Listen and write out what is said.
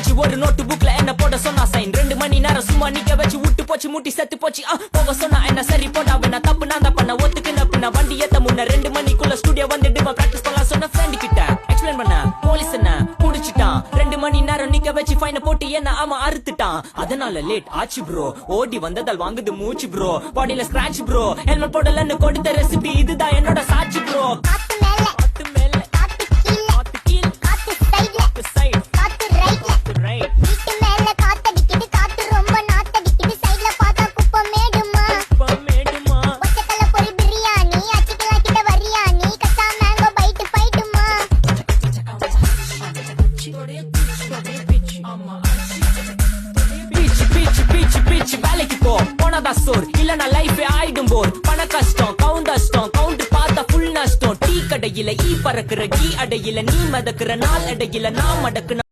வச்சு ஒரு நோட்டு புக்ல என்ன போட சொன்னா சைன் 2 மணி நேரம் சும்மா நிக்க வச்சு விட்டு போச்சு முட்டி செத்து போச்சு போக சொன்னா என்ன சரி போட்டா நான் தப்பு நான் தான் பண்ண ஒத்துக்குன பின்ன வண்டி ஏத்த முன்ன 2 மணிக்குள்ள ஸ்டுடியோ வந்துட்டு பிராக்டிஸ் பண்ணலாம் சொன்ன ஃப்ரெண்ட் கிட்ட எக்ஸ்பிளைன் பண்ண போலீஸ் என்ன புடிச்சிட்டான் 2 மணி நேரம் நிக்க வச்சு ஃபைன போட்டு என்ன ஆமா அறுத்துட்டான் அதனால லேட் ஆச்சு ப்ரோ ஓடி வந்ததால் வாங்குது மூச்சு ப்ரோ பாடியில ஸ்கிராட்ச் ப்ரோ ஹெல்மெட் போடலன்னு கொடுத்த ரெசிபி இதுதான் என்னோட சாட்சி ப்ரோ காத்து மேல காத்து கீழ காத்து சைடு காத்து ரைட் வீட்டு மேல காத்தடிக்குது காத்து ரொம்ப நாத்தடிக்குது சைடுல பார்த்தா குப்பை மேடுமா ஒச்சக்கல்ல பொரி பிரியாணி அச்சிக்கலாம் கிட்ட வரியாணி கச்சா மேங்கோ பைட்டு ஃபைட்டுமா பீச் வேலைக்கு போ போனதா சோர் இல்லனா லைஃபே ஆயிடும் போர் பண கஷ்டம் கவுண்ட் பார்த்தா ஃபுல் நஷ்டம் டீ கடையில ஈ பறக்குற கீ அடையில நீ மதக்குற நாள் அடையில நான் மடக்குன